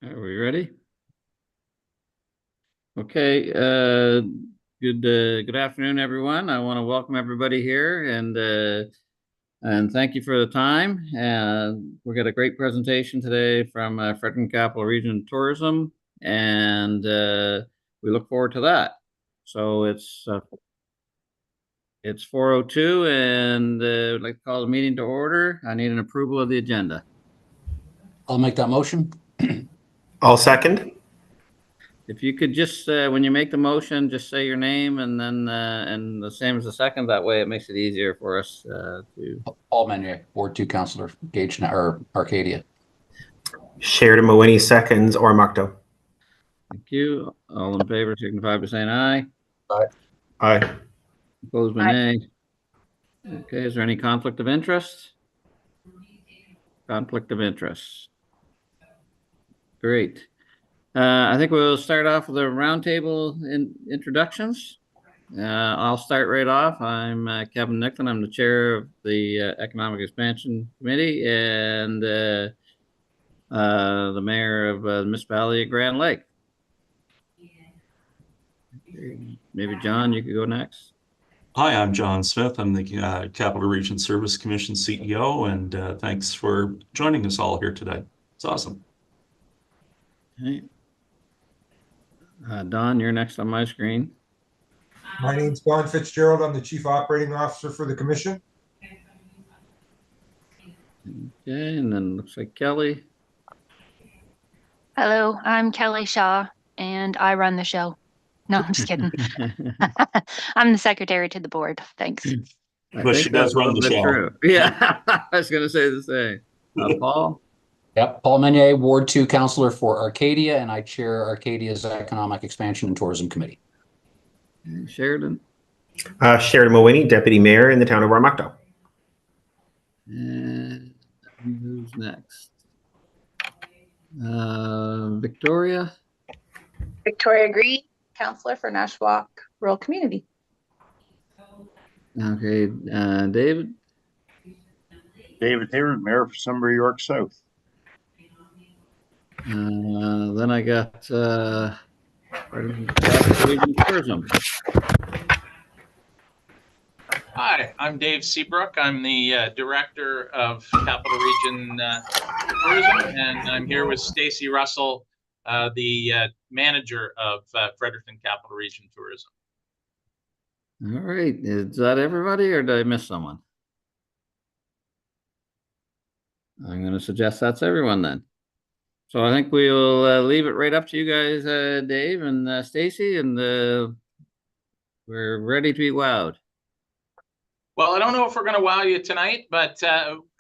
Are we ready? Okay. Good afternoon, everyone. I want to welcome everybody here and thank you for the time. We got a great presentation today from Fredericton Capital Region Tourism, and we look forward to that. So it's 4:02, and I'd like to call the meeting to order. I need an approval of the agenda. I'll make that motion. I'll second. If you could just, when you make the motion, just say your name and then, and the same as the second, that way it makes it easier for us to. Paul Meunier, Ward 2 Councillor, Gage or Arcadia. Sheridan Mawhinney seconds, Ormocto. Thank you. All in favor signify by saying aye. Aye. Aye. Opposed by nay. Okay, is there any conflict of interest? Conflict of interest. Great. I think we'll start off with a roundtable introductions. I'll start right off. I'm Kevin Nicklin. I'm the chair of the Economic Expansion Committee and the mayor of the municipality of Grand Lake. Maybe John, you could go next. Hi, I'm John Smith. I'm the Capital Region Service Commission CEO, and thanks for joining us all here today. It's awesome. Okay. Don, you're next on my screen. My name's Don Fitzgerald. I'm the Chief Operating Officer for the Commission. Okay, and then looks like Kelly. Hello, I'm Kelly Shaw, and I run the show. No, I'm just kidding. I'm the secretary to the board. Thanks. But she does run the show. True. Yeah, I was going to say the same. Paul? Yep, Paul Meunier, Ward 2 Councillor for Arcadia, and I chair Arcadia's Economic Expansion and Tourism Committee. Sheridan? Sheridan Mawhinney, Deputy Mayor in the town of Ormocto. And who's next? Victoria? Victoria Green, Councillor for Nashwauk Rural Community. Okay, David? David Hayward, Mayor for Sunbury York South. Then I got Tourism. Hi, I'm Dave Seabrook. I'm the Director of Capital Region Tourism, and I'm here with Stacy Russell, the Manager of Fredericton Capital Region Tourism. All right, is that everybody or did I miss someone? I'm going to suggest that's everyone then. So I think we'll leave it right up to you guys, Dave and Stacy, and we're ready to be wowed. Well, I don't know if we're going to wow you tonight, but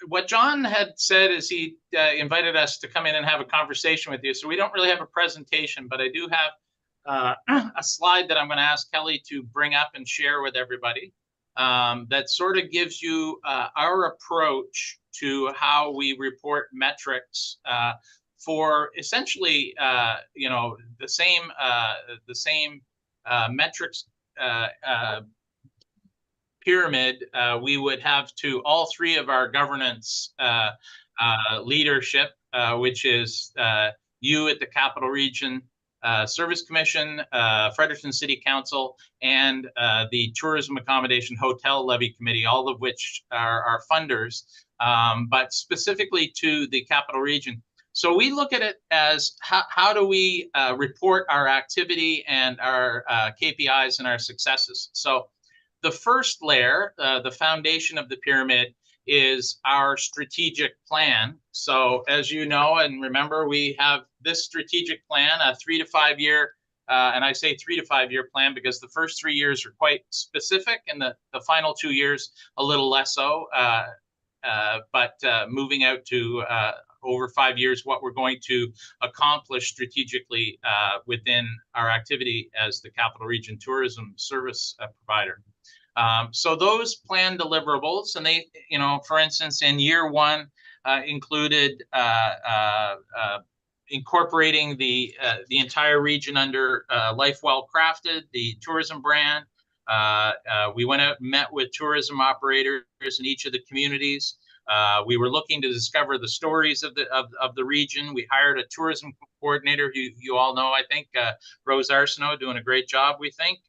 what John had said is he invited us to come in and have a conversation with you. So we don't really have a presentation, but I do have a slide that I'm going to ask Kelly to bring up and share with everybody that sort of gives you our approach to how we report metrics for essentially, the same metrics pyramid we would have to all three of our governance leadership, which is you at the Capital Region Service Commission, Fredericton City Council, and the Tourism Accommodation Hotel Levy Committee, all of which are our funders, but specifically to the Capital Region. So we look at it as how do we report our activity and our KPIs and our successes. So the first layer, the foundation of the pyramid, is our strategic plan. So as you know and remember, we have this strategic plan, a 3 to 5 year, and I say 3 to 5 year plan because the first 3 years are quite specific and the final 2 years a little less so, but moving out to over 5 years, what we're going to accomplish strategically within our activity as the Capital Region Tourism Service provider. So those plan deliverables, and they, for instance, in year one included incorporating the entire region under Life Well Crafted, the tourism brand. We went out and met with tourism operators in each of the communities We were looking to discover the stories of the region. We hired a tourism coordinator who you all know, I think, Rose Arsenault, doing a great job, we think.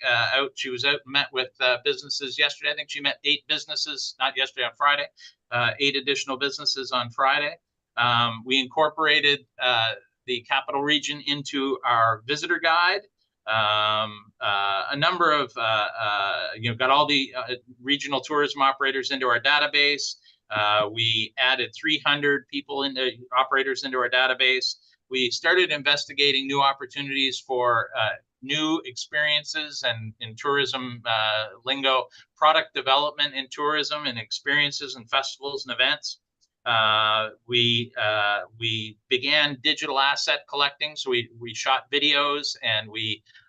She was out and met with businesses yesterday. I think she met 8 businesses, not yesterday, on Friday, 8 additional businesses on Friday. We incorporated the Capital Region into our visitor guide. A number of, got all the regional tourism operators into our database. We added 300 operators into our database. We started investigating new opportunities for new experiences and in tourism lingo, product development in tourism and experiences and festivals and events. We began digital asset collecting. So we shot videos and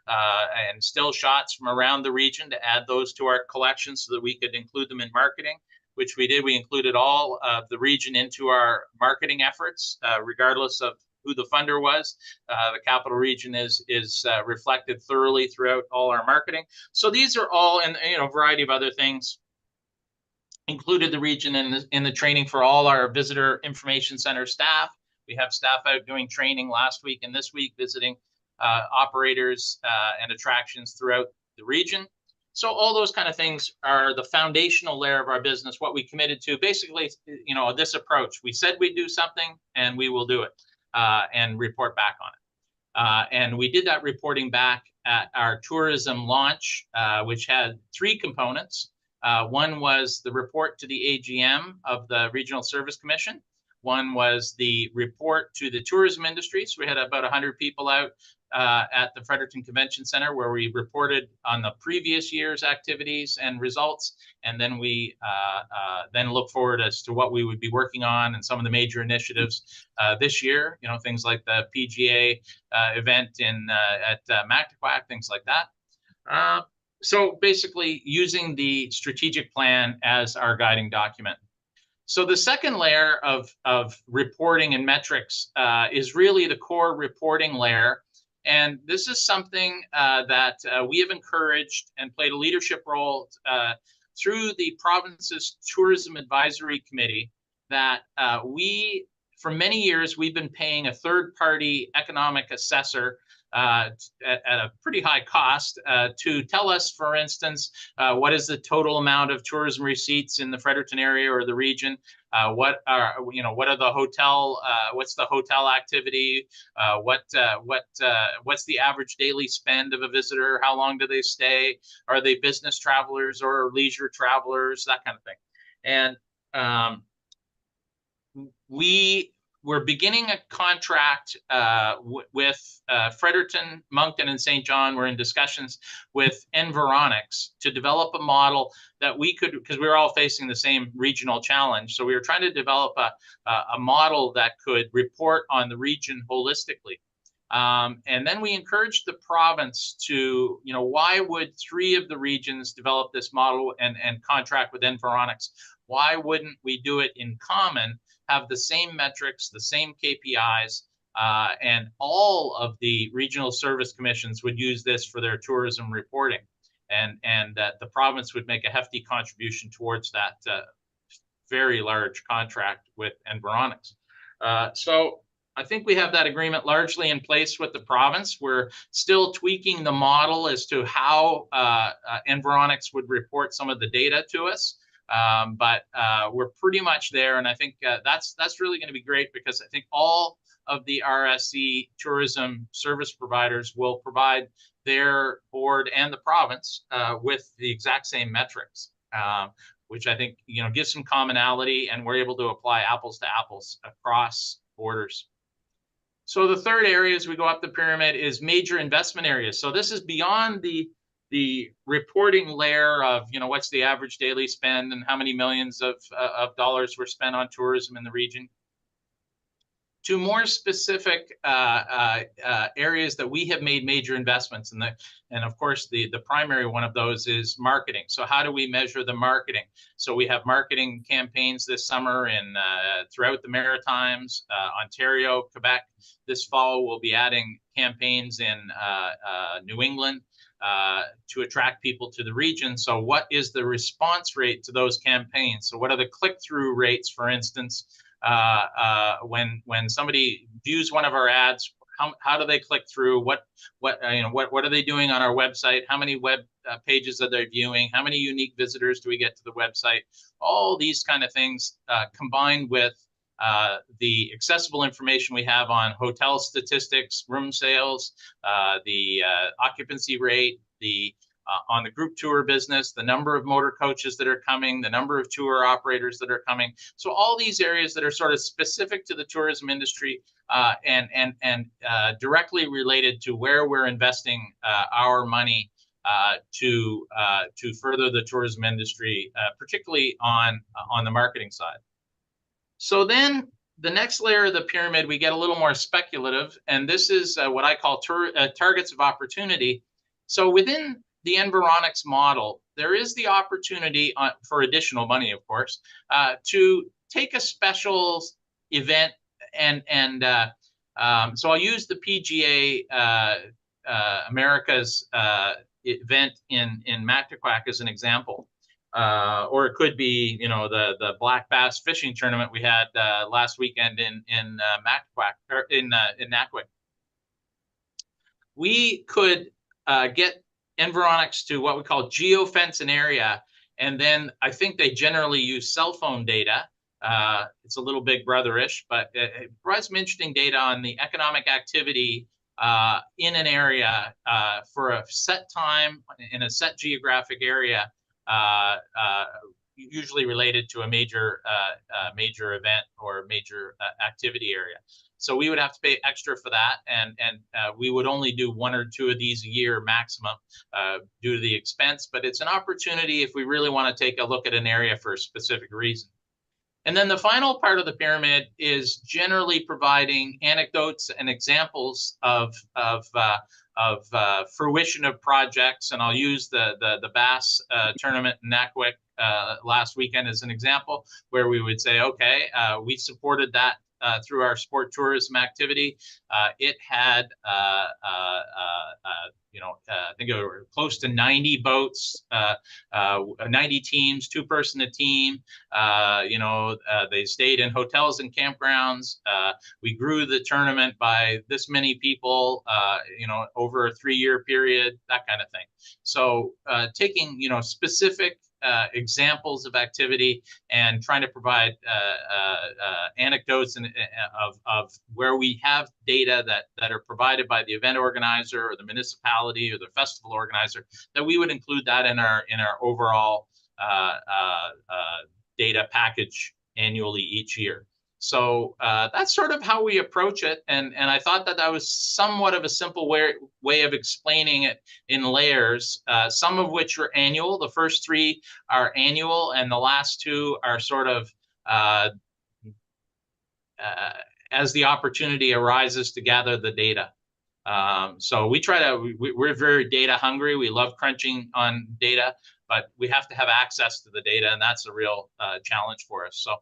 and still shots from around the region to add those to our collection so that we could include them in marketing, which we did. We included all of the region into our marketing efforts, regardless of who the funder was. The Capital Region is reflected thoroughly throughout all our marketing. So these are all, and a variety of other things. Included the region in the training for all our visitor information center staff. We have staff out doing training last week and this week, visiting operators and attractions throughout the region. So all those kind of things are the foundational layer of our business, what we committed to. Basically, this approach. We said we'd do something, and we will do it and report back on it. And we did that reporting back at our tourism launch, which had 3 components. One was the report to the AGM of the Regional Service Commission. One was the report to the tourism industry. So we had about 100 people out at the Fredericton Convention Center where we reported on the previous year's activities and results. And then we then look forward as to what we would be working on and some of the major initiatives this year, things like the PGA event at Mactaquac, things like that. So basically using the strategic plan as our guiding document. So the second layer of reporting and metrics is really the core reporting layer. And this is something that we have encouraged and played a leadership role through the province's Tourism Advisory Committee, that for many years, we've been paying a third-party economic assessor at a pretty high cost to tell us, for instance, what is the total amount of tourism receipts in the Fredericton area or the region? What are the hotel? What's the hotel activity? What's the average daily spend of a visitor? How long do they stay? Are they business travelers or leisure travelers? That kind of thing. And we're beginning a contract with Fredericton, Moncton, and St. John. We're in discussions with Environics to develop a model that we could, because we were all facing the same regional challenge. So we were trying to develop a model that could report on the region holistically. And then we encouraged the province to, why would 3 of the regions develop this model and contract with Environics? Why wouldn't we do it in common, have the same metrics, the same KPIs, and all of the regional service commissions would use this for their tourism reporting, and that the province would make a hefty contribution towards that very large contract with Environics. So I think we have that agreement largely in place with the province. We're still tweaking the model as to how Environics would report some of the data to us. But we're pretty much there, and I think that's really going to be great, because I think all of the RSE tourism service providers will provide their board and the province with the exact same metrics, which I think gives some commonality, and we're able to apply apples to apples across borders. So the third area as we go up the pyramid is major investment areas. So this is beyond the reporting layer of, what's the average daily spend and how many millions of dollars were spent on tourism in the region, to more specific areas that we have made major investments in. And of course, the primary one of those is marketing. So how do we measure the marketing? So we have marketing campaigns this summer throughout the Maritimes, Ontario, Quebec. This fall, we'll be adding campaigns in New England. to attract people to the region. So what is the response rate to those campaigns? So what are the click-through rates, for instance, when somebody views one of our ads? How do they click through? What are they doing on our website? How many web pages are they viewing? How many unique visitors do we get to the website? All these kind of things combined with the accessible information we have on hotel statistics, room sales, the occupancy rate, on the group tour business, the number of motor coaches that are coming, the number of tour operators that are coming. So all these areas that are sort of specific to the tourism industry and directly related to where we're investing our money to further the tourism industry, particularly on the marketing side. So then the next layer of the pyramid, we get a little more speculative, and this is what I call targets of opportunity. So within the Environics model, there is the opportunity for additional money, of course, to take a special event so I'll use the PGA America's event in Mactaquac as an example. Or it could be, the black bass fishing tournament we had last weekend in Mactaquac, or in Natwick. We could get Environics to what we call geofence an area, and then I think they generally use cell phone data. It's a little big brotherish, but it provides some interesting data on the economic activity in an area for a set time in a set geographic area. Usually related to a major event or major activity area. So we would have to pay extra for that, and we would only do 1 or 2 of these a year maximum due to the expense. But it's an opportunity if we really want to take a look at an area for a specific reason. And then the final part of the pyramid is generally providing anecdotes and examples of fruition of projects. And I'll use the bass tournament in Natwick last weekend as an example, where we would say, okay, we supported that through our sport tourism activity. It had, I think it were close to 90 boats, 90 teams, 2-person a team. They stayed in hotels and campgrounds. We grew the tournament by this many people, over a 3-year period, that kind of thing. So taking, specific examples of activity and trying to provide anecdotes of where we have data that are provided by the event organizer or the municipality or the festival organizer, that we would include that in our overall data package annually each year. So that's sort of how we approach it, and I thought that was somewhat of a simple way of explaining it in layers, some of which are annual. The first 3 are annual, and the last 2 are sort of as the opportunity arises to gather the data. So we're very data hungry. We love crunching on data, but we have to have access to the data, and that's a real challenge for us. So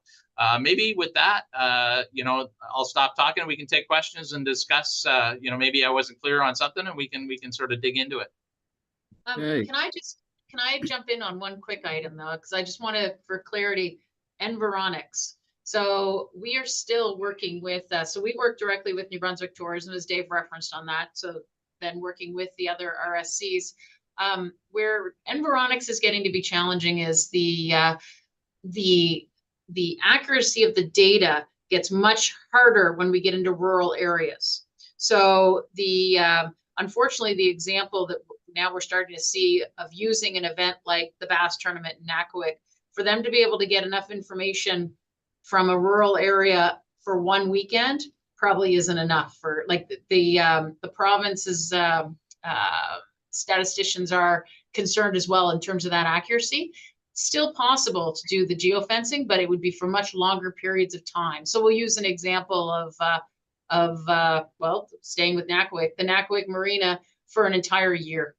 maybe with that, I'll stop talking. We can take questions and discuss. Maybe I wasn't clear on something, and we can sort of dig into it. Okay. Can I jump in on one quick item though, because I just want to, for clarity, Environics. So we are still working with. So we work directly with New Brunswick Tourism, as Dave referenced on that. So then working with the other RSCs. Where Environics is getting to be challenging is the accuracy of the data gets much harder when we get into rural areas. So unfortunately, the example that now we're starting to see of using an event like the Bass Tournament in Natwick, for them to be able to get enough information from a rural area for one weekend probably isn't enough. For like the province's statisticians are concerned as well in terms of that accuracy. Still possible to do the geofencing, but it would be for much longer periods of time. So we'll use an example of staying with Natwick, the Natwick Marina for an entire year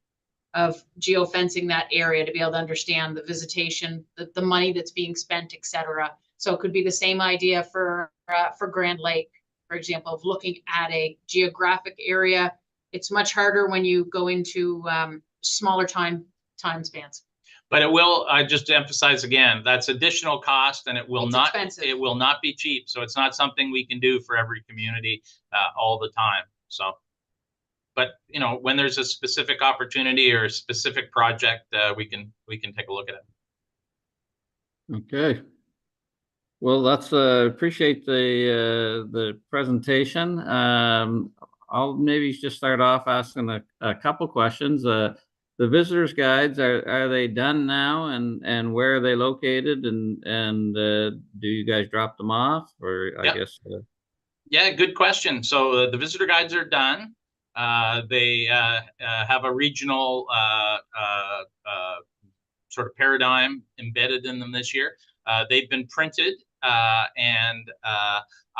of geofencing that area to be able to understand the visitation, the money that's being spent, etc. So it could be the same idea for Grand Lake, for example, of looking at a geographic area. It's much harder when you go into smaller time spans. But it will, just to emphasize again, that's additional cost, and it will It's not, expensive. it will not be cheap. So it's not something we can do for every community all the time. So, but you know, when there's a specific opportunity or a specific project, we can take a look at it. Okay. Well, let's appreciate the presentation. I'll maybe just start off asking a couple questions. The visitors guides, are they done now, and where are they located, and do you guys drop them off, or I Yep. guess Yeah, good question. So the visitor guides are done. They have a regional sort of paradigm embedded in them this year. They've been printed, and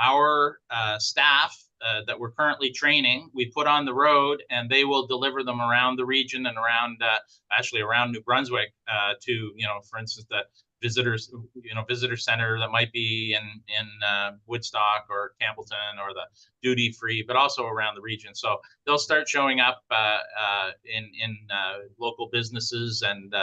our staff that we're currently training, we put on the road, and they will deliver them around the region and around, actually around New Brunswick, to, you know, for instance, the visitors, you know, visitor center that might be in Woodstock or Campbellton or the duty free, but also around the region. So they'll start showing up in local businesses, and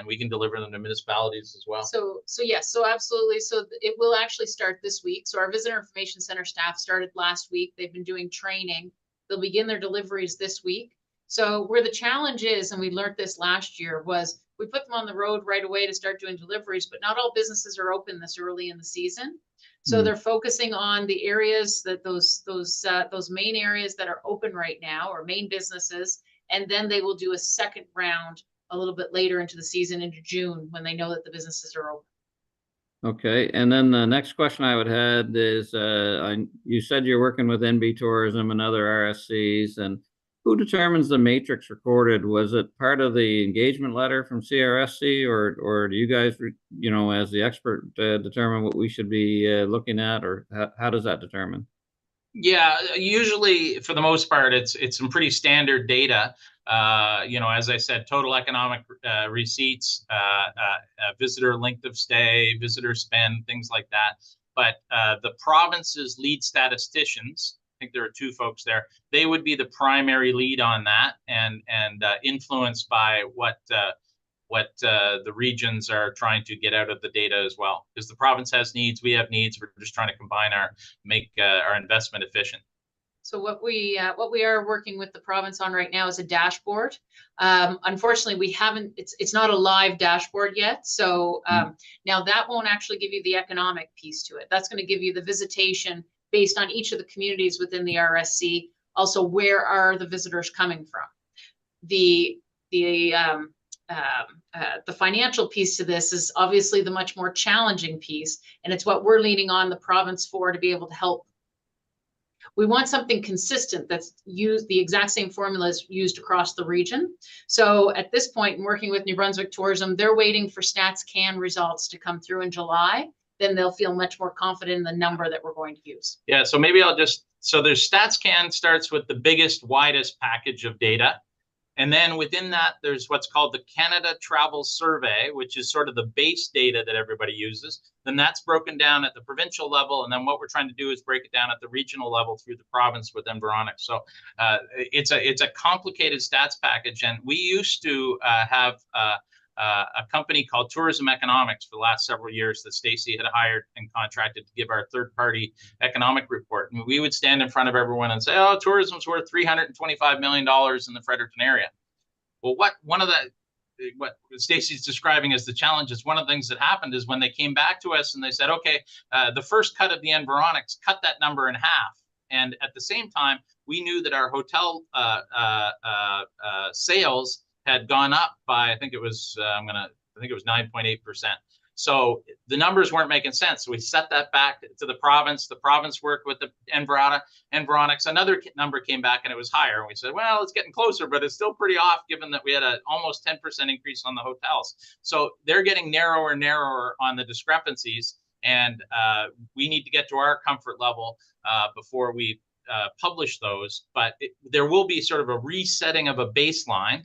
we can deliver them to municipalities as well. So yes, so absolutely. So it will actually start this week. So our visitor information center staff started last week. They've been doing training. They'll begin their deliveries this week. So where the challenge is, and we learned this last year, was we put them on the road right away to start doing deliveries, but not all businesses are open this early in the season. So they're focusing on the areas that those main areas that are open right now, or main businesses, and then they will do a second round a little bit later into the season, into June, when they know that the businesses are open. okay. And then the next question I would have is, you said you're working with NB Tourism and other RSCs, and who determines the matrix recorded? Was it part of the engagement letter from CRSC, or do you guys, you know, as the expert, determine what we should be looking at, or how does that determine? Yeah, usually for the most part, it's some pretty standard data. You know, as I said, total economic receipts, visitor length of stay, visitor spend, things like that. But the province's lead statisticians, I think there are two folks there, they would be the primary lead on that, and influenced by what the regions are trying to get out of the data as well. Because the province has needs, we have needs. We're just trying to combine make our investment efficient. So what we are working with the province on right now is a dashboard. Unfortunately, we haven't. It's not a live dashboard yet. So now that won't actually give you the economic piece to it. That's going to give you the visitation based on each of the communities within the RSC. Also, where are the visitors coming from? The financial piece to this is obviously the much more challenging piece, and it's what we're leaning on the province for, to be able to help. We want something consistent that's used, the exact same formula is used across the region. So at this point, in working with New Brunswick Tourism, they're waiting for StatsCan results to come through in July. Then they'll feel much more confident in the number that we're going to use. Yeah, so maybe so there's StatsCan starts with the biggest, widest package of data. And then within that, there's what's called the Canada Travel Survey, which is sort of the base data that everybody uses. Then that's broken down at the provincial level. And then what we're trying to do is break it down at the regional level through the province with Environics. So it's a complicated stats package. And we used to have a company called Tourism Economics for the last several years that Stacy had hired and contracted to give our third-party economic report. And we would stand in front of everyone and say, oh, tourism's worth $325 million in the Fredericton area. Well, what Stacy's describing as the challenge is, one of the things that happened is when they came back to us and they said, okay, the first cut of the Environics cut that number in half. And at the same time, we knew that our hotel sales had gone up by, I think it was 9.8%. So the numbers weren't making sense. So we set that back to the province. The province worked with the Environics. Another number came back and it was higher. And we said, well, it's getting closer, but it's still pretty off, given that we had an almost 10% increase on the hotels. So they're getting narrower and narrower on the discrepancies. And we need to get to our comfort level before we publish those. But there will be sort of a resetting of a baseline.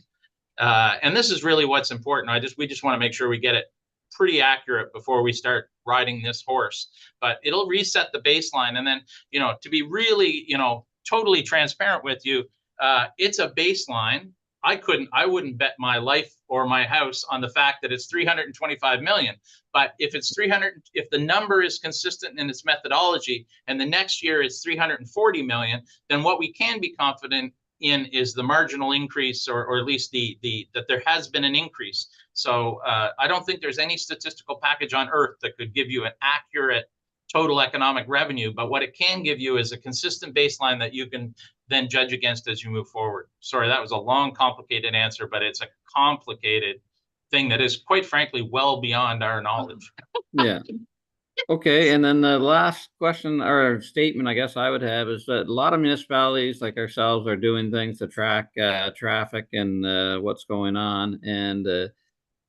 And this is really what's important. We just want to make sure we get it pretty accurate before we start riding this horse. But it'll reset the baseline. And then, you know, to be really, you know, totally transparent with you, it's a baseline. I wouldn't bet my life or my house on the fact that it's 325 million. But if it's 300, if the number is consistent in its methodology and the next year is 340 million, then what we can be confident in is the marginal increase, or at least that there has been an increase. So I don't think there's any statistical package on earth that could give you an accurate total economic revenue, but what it can give you is a consistent baseline that you can then judge against as you move forward. Sorry, that was a long, complicated answer, but it's a complicated thing that is, quite frankly, well beyond our knowledge. Yeah. Okay, and then the last question or statement I guess I would have is that a lot of municipalities like ourselves are doing things to track traffic and what's going on. And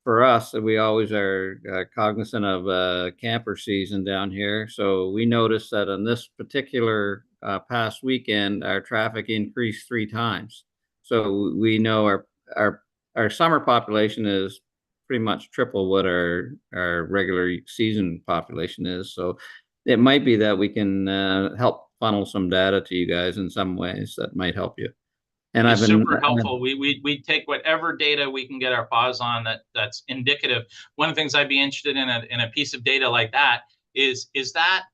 for us, we always are cognizant of camper season down here. So we noticed that on this particular past weekend, our traffic increased 3 times. So we know our summer population is pretty much triple what our regular season population is. So it might be that we can help funnel some data to you guys in some ways that might help you. And It's super helpful. We take whatever data we can get our paws on that's indicative. One of the things I'd be interested in a piece of data like that is that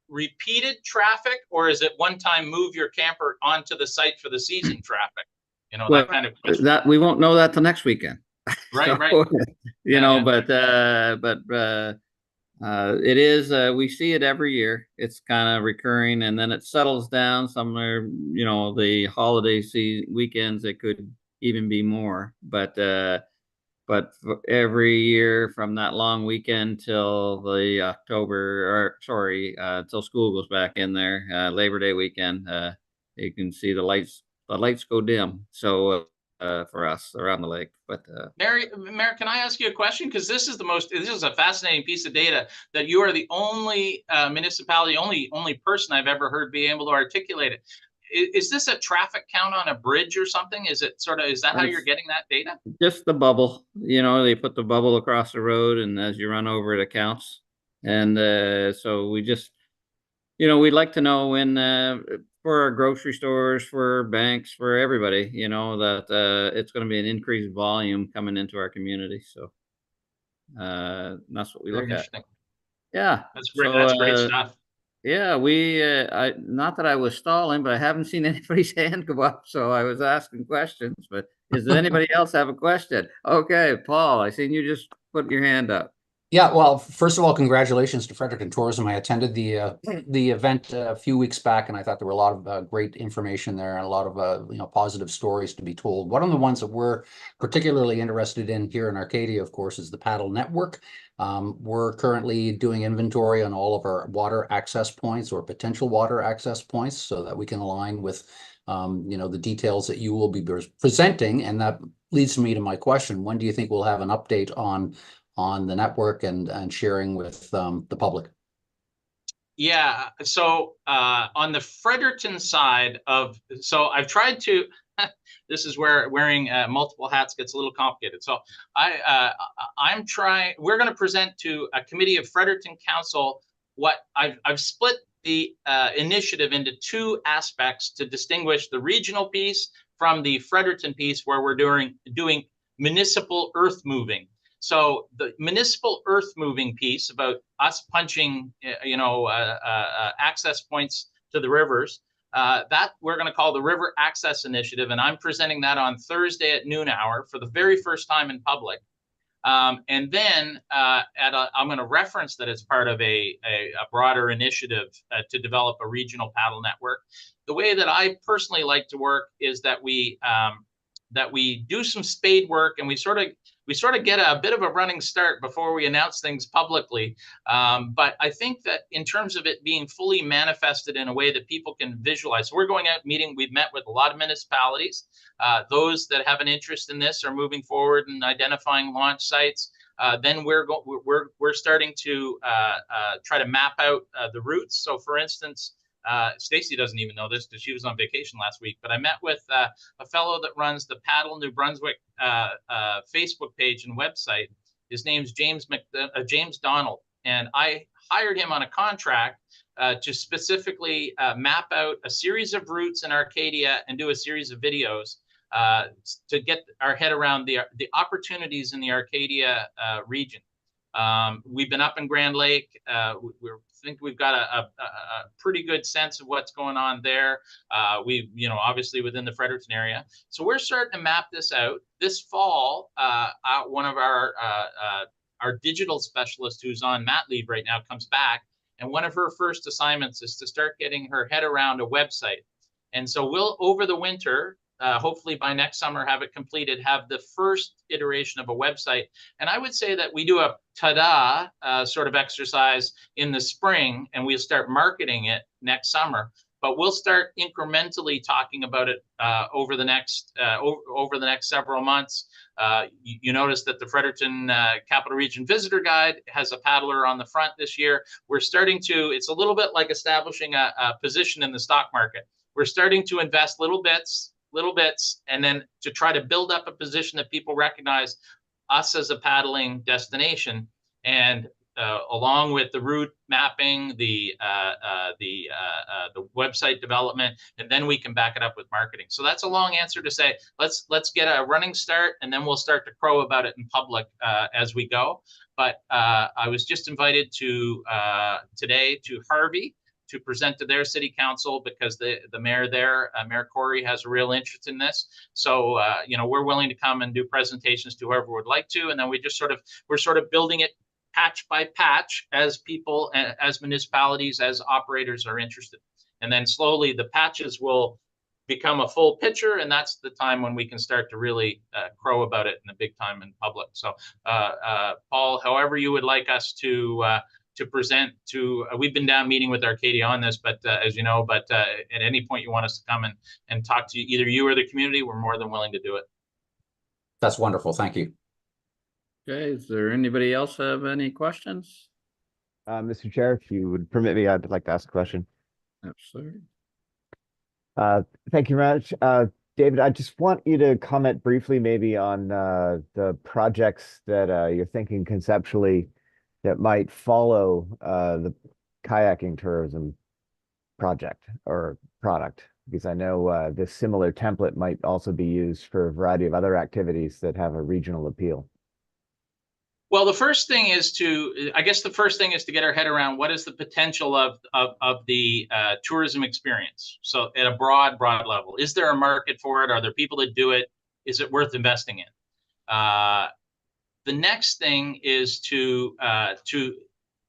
repeated traffic, or is it one time move your camper onto the site for the season traffic? You know, that kind of question. That we won't know that till next weekend. Right, So, right. You know, Yeah. but it is, we see it every year. It's kind of recurring, and then it settles down somewhere, you know, the holiday weekends, it could even be more. But every year from that long weekend till the till school goes back in there, Labor Day weekend, you can see the lights go dim. So for us around the lake. But Mary, can I ask you a question? Because this is a fascinating piece of data that you are the only municipality, only person I've ever heard be able to articulate it. Is this a traffic count on a bridge or something? Is that how you're getting that data? just the bubble, you know, they put the bubble across the road, and as you run over it counts. And so we just, you know, we'd like to know when for our grocery stores, for banks, for everybody, you know, that it's going to be an increased volume coming into our community. So that's what we Very look at. interesting. Yeah. That's great. So, That's great stuff. Yeah, not that I was stalling, but I haven't seen anybody's hand go up, so I was asking questions. But does anybody else have a question? Okay, Paul, I seen you just put your hand up. Yeah, well, first of all, congratulations to Fredericton Tourism. I attended the event a few weeks back, and I thought there were a lot of great information there and a lot of positive stories to be told. One of the ones that we're particularly interested in here in Arcadia, of course, is the Paddle Network. We're currently doing inventory on all of our water access points or potential water access points so that we can align with the details that you will be presenting. And that leads me to my question: when do you think we'll have an update on the network and sharing with the public? Yeah, so on the Fredericton side so I've tried to, this is where wearing multiple hats gets a little complicated. So we're going to present to a committee of Fredericton Council what I've split the initiative into 2 aspects to distinguish the regional piece from the Fredericton piece, where we're doing municipal earth moving. So the municipal earth moving piece about us punching, access points to the rivers, that we're going to call the River Access Initiative. And I'm presenting that on Thursday at noon hour for the very first time in public. And then I'm going to reference that it's part of a broader initiative to develop a regional paddle network. The way that I personally like to work is that we do some spade work, and we sort of get a bit of a running start before we announce things publicly. But I think that in terms of it being fully manifested in a way that people can visualize, so we're going out meeting. We've met with a lot of municipalities. Those that have an interest in this are moving forward and identifying launch sites. Then we're starting to try to map out the routes. So, for instance, Stacy doesn't even know this because she was on vacation last week, but I met with a fellow that runs the Paddle New Brunswick Facebook page and website. His name's James Donald, and I hired him on a contract to specifically map out a series of routes in Arcadia and do a series of videos to get our head around the opportunities in the Arcadia region. We've been up in Grand Lake. We think we've got a pretty good sense of what's going on there. Obviously within the Fredericton area. So we're starting to map this out. This fall, one of our digital specialists who's on mat leave right now comes back, and one of her first assignments is to start getting her head around a website. And so we'll, over the winter, hopefully by next summer, have it completed, have the first iteration of a website. And I would say that we do a ta-da sort of exercise in the spring, and we'll start marketing it next summer. But we'll start incrementally talking about it over the next several months. You notice that the Fredericton Capital Region Visitor Guide has a paddler on the front this year. We're starting to, it's a little bit like establishing a position in the stock market. We're starting to invest little bits, and then to try to build up a position that people recognize us as a paddling destination. And along with the route mapping, the website development, and then we can back it up with marketing. So that's a long answer to say, let's get a running start, and then we'll start to crow about it in public as we go. But I was just invited to today to Harvey to present to their city council, because the mayor there, Mayor Corey, has a real interest in this. So we're willing to come and do presentations to whoever would like to, and then we're sort of building it patch by patch as people, as municipalities, as operators are interested. And then slowly the patches will become a full picture, and that's the time when we can start to really crow about it in the big time in public. So Paul, however you would like us to present to, we've been down meeting with Arcadia on this, but as you know, but at any point you want us to come and talk to either you or the community, we're more than willing to do it. That's wonderful. Thank you. Okay, is there anybody else have any questions? Mr. Chair, if you would permit me, I'd like to ask a question. Absolutely. Thank you very much. David, I just want you to comment briefly maybe on the projects that you're thinking conceptually that might follow the kayaking tourism project or product, because I know this similar template might also be used for a variety of other activities that have a regional appeal. Well, the first thing is to get our head around what is the potential of the tourism experience. So at a broad level, is there a market for it? Are there people that do it? Is it worth investing in? The next thing is to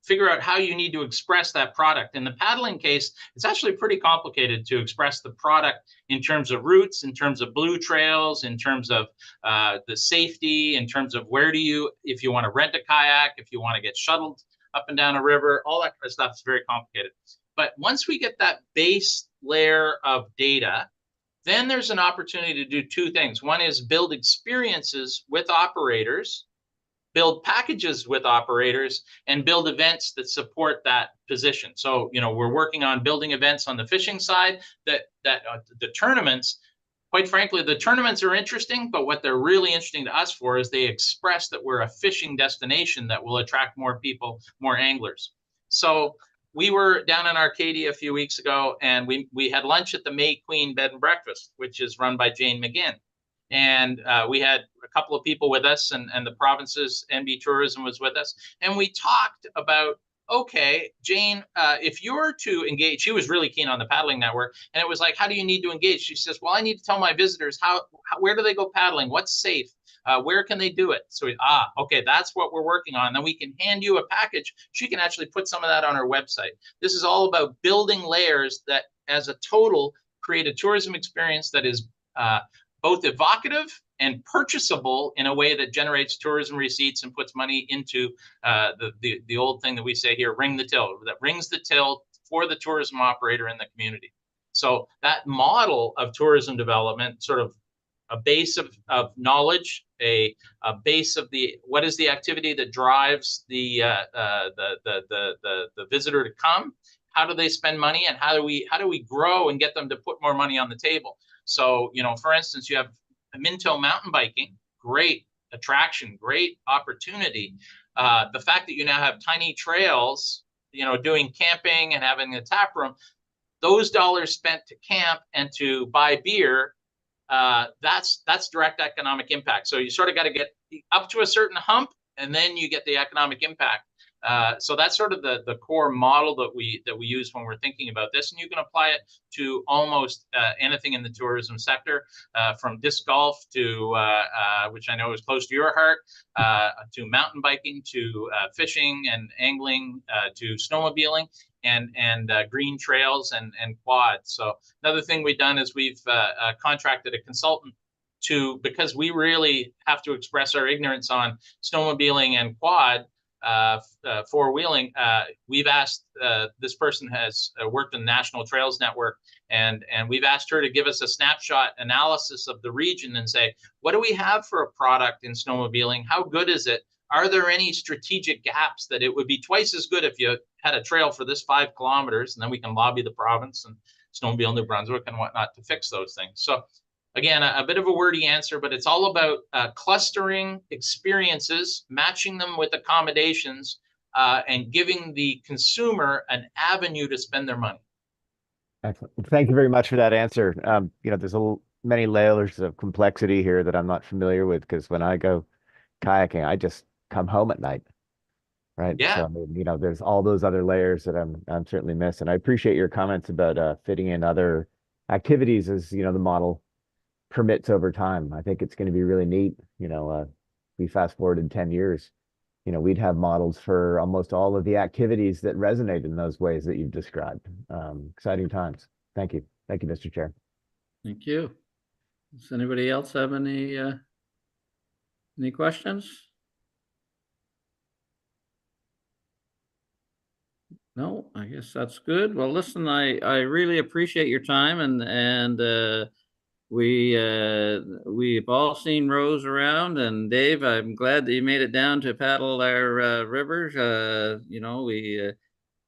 figure out how you need to express that product. In the paddling case, it's actually pretty complicated to express the product in terms of routes, in terms of blue trails, in terms of the safety, in terms of if you want to rent a kayak, if you want to get shuttled up and down a river, all that kind of stuff is very complicated. But once we get that base layer of data, then there's an opportunity to do two things. One is build experiences with operators, build packages with operators, and build events that support that position. So, we're working on building events on the fishing side that the tournaments, quite frankly, the tournaments are interesting, but what they're really interesting to us for is they express that we're a fishing destination that will attract more people, more anglers. So we were down in Arcadia a few weeks ago, and we had lunch at the May Queen Bed and Breakfast, which is run by Jane McGinn. And we had a couple of people with us, and the province's NB Tourism was with us. And we talked about, okay, Jane, if you're to engage, she was really keen on the paddling network. And it was like, how do you need to engage? She says, well, I need to tell my visitors where do they go paddling? What's safe? Where can they do it? So okay, that's what we're working on. Then we can hand you a package. She can actually put some of that on her website. This is all about building layers that as a total create a tourism experience that is both evocative and purchasable in a way that generates tourism receipts and puts money into the old thing that we say here, ring the till, that rings the till for the tourism operator in the community. So that model of tourism development, sort of a base of knowledge, a base of what is the activity that drives the visitor to come, how do they spend money, and how do we grow and get them to put more money on the table. So, for instance, you have Minto mountain biking, great attraction, great opportunity. The fact that you now have tiny trails, doing camping and having a tap room, those dollars spent to camp and to buy beer that's direct economic impact. So you sort of got to get up to a certain hump, and then you get the economic impact. So that's sort of the core model that we use when we're thinking about this, and you can apply it to almost anything in the tourism sector, from disc golf to which I know is close to your heart, to mountain biking, to fishing and angling, to snowmobiling, and green trails and quads. So another thing we've done is we've contracted a consultant because we really have to express our ignorance on snowmobiling and quad four-wheeling. We've asked, this person has worked in the National Trails Network, and we've asked her to give us a snapshot analysis of the region and say, what do we have for a product in snowmobiling? How good is it? Are there any strategic gaps that it would be twice as good if you had a trail for this 5 kilometers, and then we can lobby the province and Snowmobile New Brunswick and whatnot to fix those things. So again, a bit of a wordy answer, but it's all about clustering experiences, matching them with accommodations, and giving the consumer an avenue to spend their money. Excellent. Thank you very much for that answer. There's many layers of complexity here that I'm not familiar with, because when I go kayaking, I just come home at night, right? Yeah. So, I mean, there's all those other layers that I'm certainly missing. I appreciate your comments about fitting in other activities as the model permits over time. I think it's going to be really neat. We fast forwarded 10 years, we'd have models for almost all of the activities that resonate in those ways that you've described. Exciting times. Thank you. Thank you, Mr. Chair. Thank you. Does anybody else have any questions? No, I guess that's good. Well, listen, I really appreciate your time, and we've all seen Rose around, and Dave, I'm glad that you made it down to paddle our rivers. We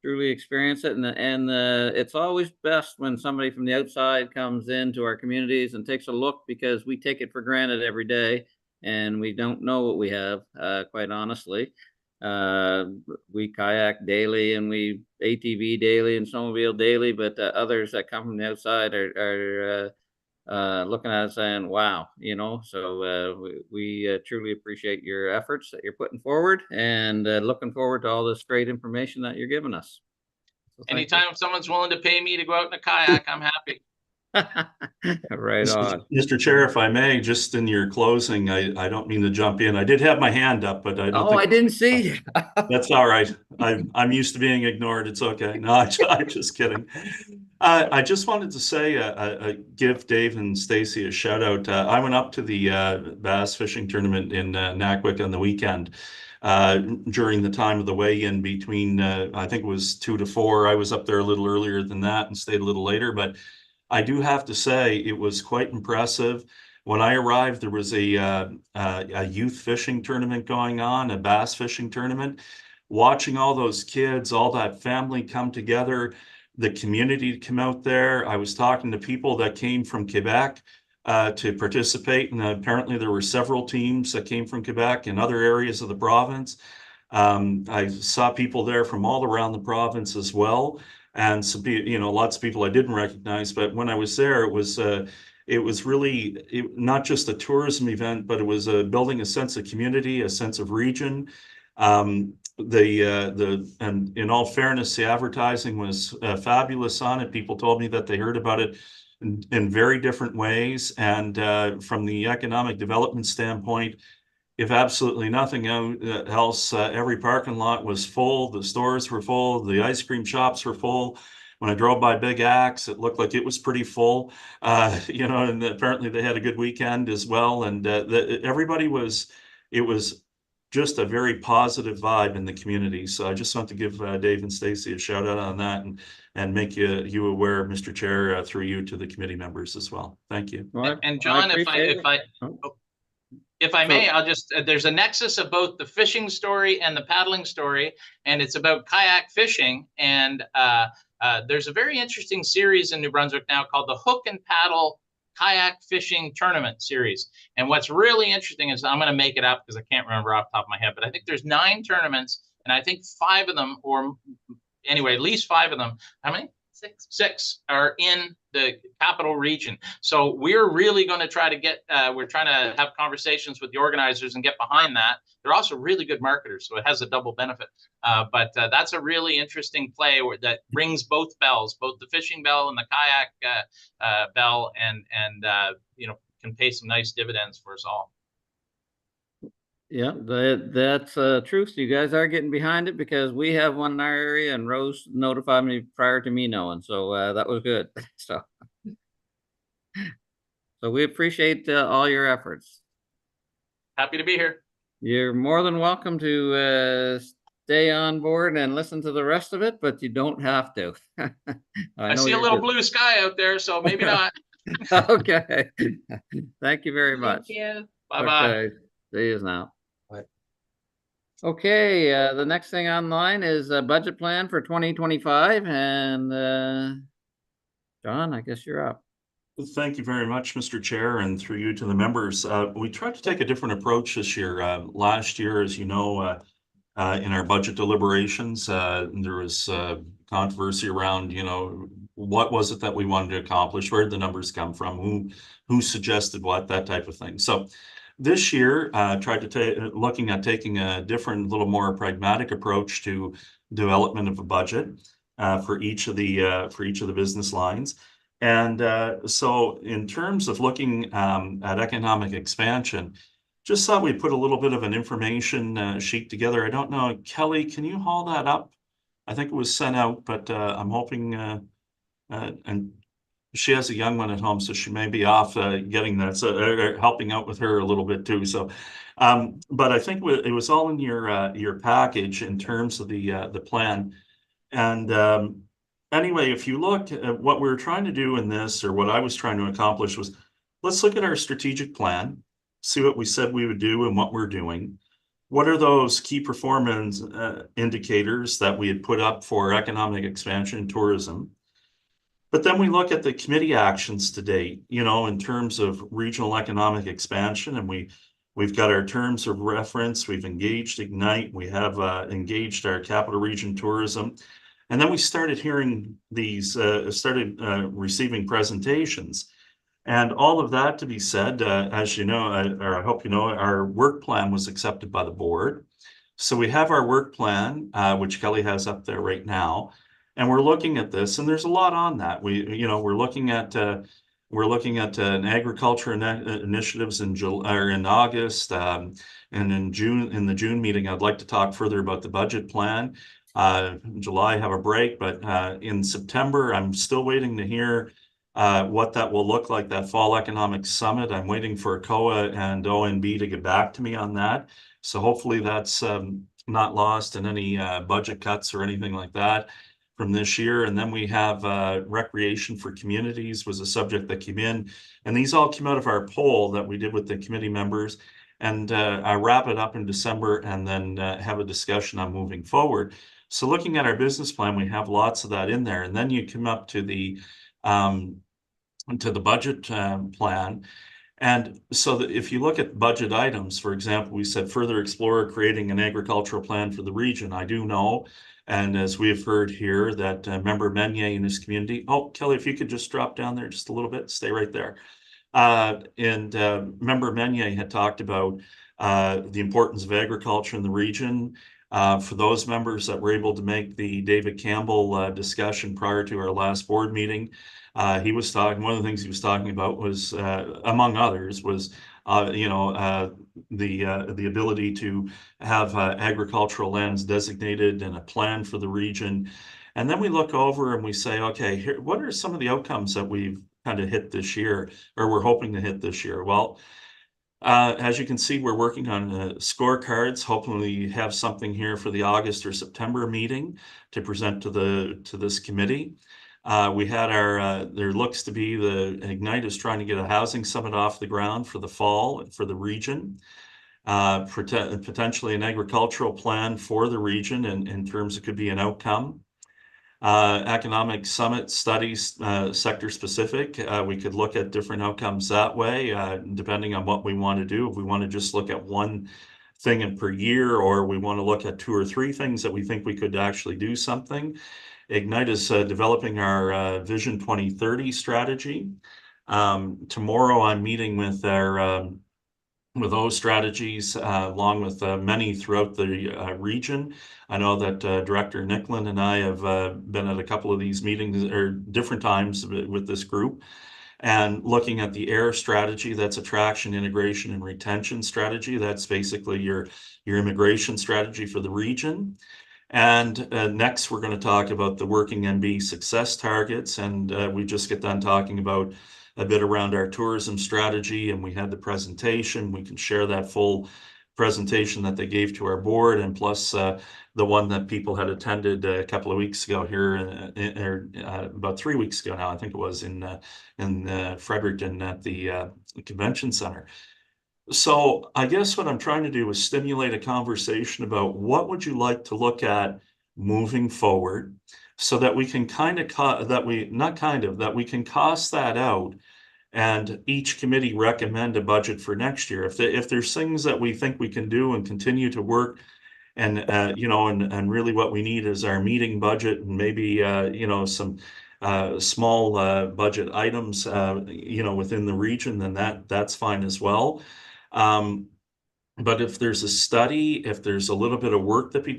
truly experience it, and it's always best when somebody from the outside comes into our communities and takes a look, because we take it for granted every day, and we don't know what we have, quite honestly. We kayak daily, and we ATV daily and snowmobile daily, but others that come from the outside are looking at it saying, wow, so we truly appreciate your efforts that you're putting forward, and looking forward to all this great information that you're giving us. So anytime someone's willing to pay me to go out in a kayak, I'm happy. Right on. Mr. Chair, if I may, just in your closing, I don't mean to jump in. I did have my hand up, but I don't think I didn't see. That's all right. I'm used to being ignored. It's okay. No, I'm just kidding. I just wanted to say, give Dave and Stacy a shout out. I went up to the bass fishing tournament in Nakwik on the weekend during the time of the weigh-in between, I think it was 2 to 4. I was up there a little earlier than that and stayed a little later, but I do have to say it was quite impressive. When I arrived, there was a youth fishing tournament going on, a bass fishing tournament. Watching all those kids, all that family come together, the community come out there. I was talking to people that came from Quebec to participate, and apparently there were several teams that came from Quebec and other areas of the province. I saw people there from all around the province as well, and some, lots of people I didn't recognize. But when I was there, it was really not just a tourism event, but it was building a sense of community, a sense of region. And in all fairness, the advertising was fabulous on it. People told me that they heard about it in very different ways. And from the economic development standpoint, if absolutely nothing else, every parking lot was full. The stores were full. The ice cream shops were full. When I drove by Big Axe, it looked like it was pretty full, and apparently they had a good weekend as well. And it was just a very positive vibe in the community. So I just want to give Dave and Stacy a shout out on that, and make you aware, Mr. Chair, through you to the committee members as well. Thank you. And John, if I may, I'll just, there's a nexus of both the fishing story and the paddling story, and it's about kayak fishing. And there's a very interesting series in New Brunswick now called the Hook and Paddle Kayak Fishing Tournament Series. And what's really interesting is, I'm going to make it up because I can't remember off the top of my head, but I think there's 9 tournaments, and I think 5 of them, or anyway, at least 5 of them. How many? 6. are in the capital region. So we're really going to try to get, we're trying to have conversations with the organizers and get behind that. They're also really good marketers, so it has a double benefit. But that's a really interesting play that rings both bells, both the fishing bell and the kayak bell, and can pay some nice dividends for us all. Yeah, that's truth. You guys are getting behind it because we have one in our area, and Rose notified me prior to me knowing, so that was good. So we appreciate all your efforts. Happy to be here. You're more than welcome to stay on board and listen to the rest of it, but you don't have to. I see a little blue sky out there, so maybe not. Okay. Thank you very much. Thank you. Bye-bye. Okay. See you now. Bye. Okay, the next thing online is a budget plan for 2025, and John, I guess you're up. Thank you very much, Mr. Chair, and through you to the members. We tried to take a different approach this year. Last year, as you know, in our budget deliberations, there was controversy around, what was it that we wanted to accomplish? Where did the numbers come from? Who suggested what? That type of thing. So this year, tried to looking at taking a different, little more pragmatic approach to development of a budget for each of the business lines. And so in terms of looking at economic expansion, just thought we'd put a little bit of an information sheet together. I don't know, Kelly, can you haul that up? I think it was sent out, but I'm hoping, and she has a young one at home, so she may be off getting that, so helping out with her a little bit too. So, but I think it was all in your package in terms of the plan. And anyway, if you look at what we were trying to do in this, or what I was trying to accomplish, was let's look at our strategic plan, see what we said we would do and what we're doing. What are those key performance indicators that we had put up for economic expansion and tourism? But then we look at the committee actions to date, in terms of regional economic expansion, and we've got our terms of reference, we've engaged Ignite, we have engaged our capital region tourism. And then we started hearing these, receiving presentations. And all of that to be said, as you know, or I hope you know, our work plan was accepted by the board. So we have our work plan, which Kelly has up there right now. And we're looking at this, and there's a lot on that. We're looking at an agriculture initiatives in August, and in June, in the June meeting, I'd like to talk further about the budget plan. In July, have a break, but in September, I'm still waiting to hear what that will look like, that fall economic summit. I'm waiting for COA and ONB to get back to me on that. So hopefully that's not lost in any budget cuts or anything like that from this year. And then we have recreation for communities was a subject that came in, and these all came out of our poll that we did with the committee members. And I wrap it up in December and then have a discussion on moving forward. So looking at our business plan, we have lots of that in there. And then you come up to the budget plan. And so that if you look at budget items, for example, we said further explore creating an agricultural plan for the region. I do know, and as we have heard here, that Member Meunier in his community, oh, Kelly, if you could just drop down there just a little bit, stay right there. And Member Meunier had talked about the importance of agriculture in the region. For those members that were able to make the David Campbell discussion prior to our last board meeting, he was talking, one of the things he was talking about was, among others, was the ability to have agricultural lands designated and a plan for the region. And then we look over and we say, okay, here, what are some of the outcomes that we've kind of hit this year, or we're hoping to hit this year? Well, as you can see, we're working on scorecards. Hopefully we have something here for the August or September meeting to present to this committee. We had there looks to be the Ignite is trying to get a housing summit off the ground for the fall for the region. Potentially an agricultural plan for the region in terms it could be an outcome. Economic summit studies, sector specific. We could look at different outcomes that way, depending on what we want to do. If we want to just look at one thing per year, or we want to look at 2 or 3 things that we think we could actually do something. Ignite is developing our Vision 2030 strategy. Tomorrow I'm meeting with our with those strategies, along with many throughout the region. I know that Director Nicklin and I have been at a couple of these meetings or different times with this group, and looking at the AIR strategy. That's attraction, integration, and retention strategy. That's basically your immigration strategy for the region. And next, we're going to talk about the Working NB success targets. And we just get done talking about a bit around our tourism strategy, and we had the presentation. We can share that full presentation that they gave to our board, and plus the one that people had attended a couple of weeks ago here, about 3 weeks ago now, I think it was, in Fredericton at the convention center. So I guess what I'm trying to do is stimulate a conversation about what would you like to look at moving forward, so that we can that we can cost that out, and each committee recommend a budget for next year. If there's things that we think we can do and continue to work, and and really what we need is our meeting budget, and maybe some small budget items within the region, then that's fine as well. But if there's a study, if there's a little bit of work to be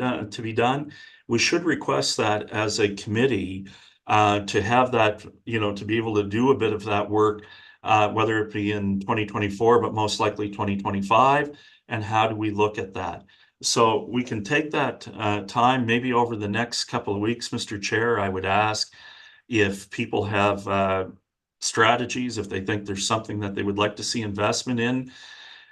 done, we should request that as a committee, to have that, to be able to do a bit of that work, whether it be in 2024, but most likely 2025. And how do we look at that? So we can take that time, maybe over the next couple of weeks, Mr. Chair. I would ask if people have strategies, if they think there's something that they would like to see investment in.